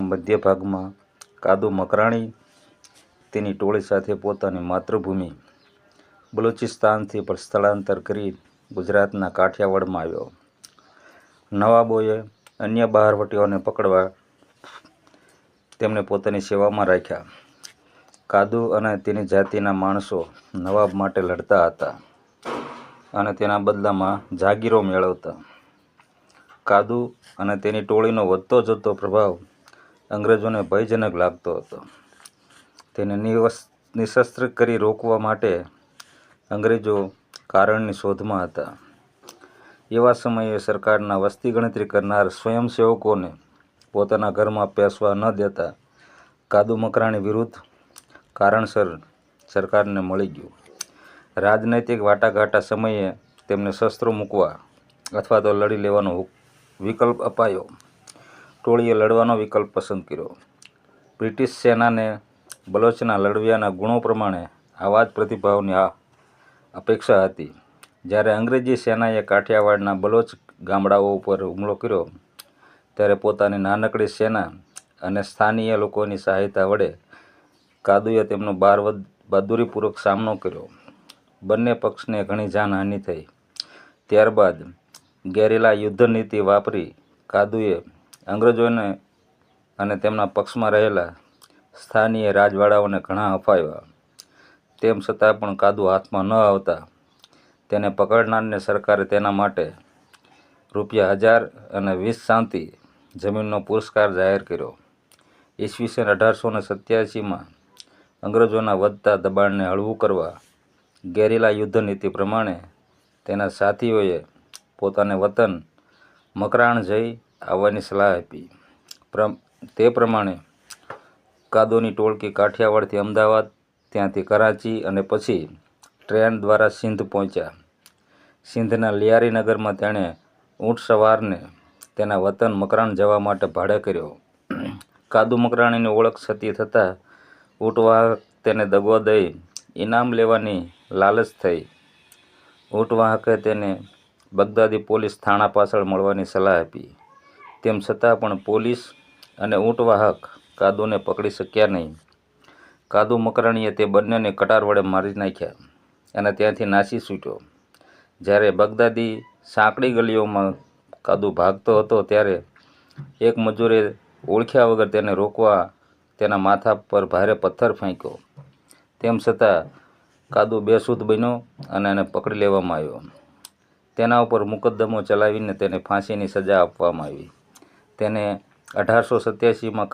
મધ્ય ભાગમાં કાદુ મકરાણી તેની ટોળી સાથે પોતાની માતૃભૂમિ બલુચિસ્તાનથી પર સ્થળાંતર કરી ગુજરાતના કાઠિયાવાડમાં આવ્યો. નવાબોએ અન્ય બહારવટીઓને પકડવા તેમને પોતાની સેવામાં રાખ્યા. કાદુ અને તેની જાતિના માણસો નવાબ માટે લડતા હતા અને તેના બદલામાં જાગીરો મેળવતા. કાદુ અને તેની ટોળીનો વધતો જતો પ્રભાવ અંગ્રેજોને ભયજનક લાગતો હતો. તેને નિશસ્ત્ર કરી રોકવા માટે અંગ્રેજો કારણની શોધમાં હતા. એવા સમયે સરકારના વસ્તી ગણતરી કરનાર સ્વયંસેવકોને પોતાના ઘરમાં પેસવા ન દેતા કાદુ મકરાણી વિરુદ્ધ કારણસર સરકારને મળી ગયું. રાજનૈતિક વાટાઘાટા સમયે તેમને શસ્ત્રો મૂકવા અથવા તો લડી લેવાનો વિકલ્પ અપાયો. ટોળીએ લડવાનો વિકલ્પ પસંદ કર્યો. બ્રિટિશ સેનાને બલોચના લડવિયાના ગુણો પ્રમાણે આવા જ પ્રતિભાવની અપેક્ષા હતી. જ્યારે અંગ્રેજી સેનાએ કાઠિયાવાડના બલોચ ગામડાઓ ઉપર હુમલો કર્યો ત્યારે પોતાની નાનકડી સેના અને સ્થાનીય લોકોની સહાયતા વડે કાદુએ તેમનો બહાદુરીપૂર્વક સામનો કર્યો. બંને પક્ષને ઘણી જાનહાનિ થઈ. ત્યારબાદ ગેરિલા યુદ્ધ નીતિ વાપરી કાદુએ અંગ્રેજોને અને તેમના પક્ષમાં રહેલા સ્થાનીય રાજવાડાઓને ઘણા હફાવ્યા. તેમ છતાં પણ કાદુ હાથમાં ન આવતા તેને પકડનારને સરકારે તેના માટે ₹1000 અને 20 સાંતી જમીનનો પુરસ્કાર જાહેર કર્યો. ઈસવીસન 1887માં અંગ્રેજોના વધતા દબાણને હળવું કરવા ગેરિલા યુદ્ધ નીતિ પ્રમાણે તેના સાથીઓએ પોતાને વતન મકરાણ જઈ આવવાની સલાહ આપી. તે પ્રમાણે કાદુની ટોળકી કાઠિયાવાડથી અમદાવાદ, ત્યાંથી કરાચી અને પછી ટ્રેન દ્વારા સિંધ પહોંચ્યા. સિંધના લિયારી નગરમાં તેણે ઊંટ સવારને તેના વતન મકરાણ જવા માટે ભાડે કર્યો. કાદુ મકરાણીની ઓળખ છતી થતાં ઊંટવાહક તેને દગો દઈ ઇનામ લેવાની લાલચ થઈ. ઊંટવાહકે તેને બગદાદી પોલીસ થાણા પાછળ મળવાની સલાહ આપી. તેમ છતાં પણ પોલીસ અને ઊંટવાહક કાદુને પકડી શક્યા નહીં. કાદુ મકરાણીએ તે બંનેને કટાર વડે મારી નાખ્યા અને ત્યાંથી નાસી છૂટ્યો. જ્યારે બગદાદી સાંકડી ગલીઓમાં કાદુ ભાગતો હતો ત્યારે એક મજૂરે ઓળખ્યા વગર તેને રોકવા તેના માથા પર ભારે પથ્થર ફેંક્યો. તેમ છતાં કાદુ બેસુધ બન્યો અને એને પકડી લેવામાં આવ્યો. તેના ઉપર મુકદ્દમો ચલાવીને તેને ફાંસીની સજા આપવામાં આવી. તેને 1887માં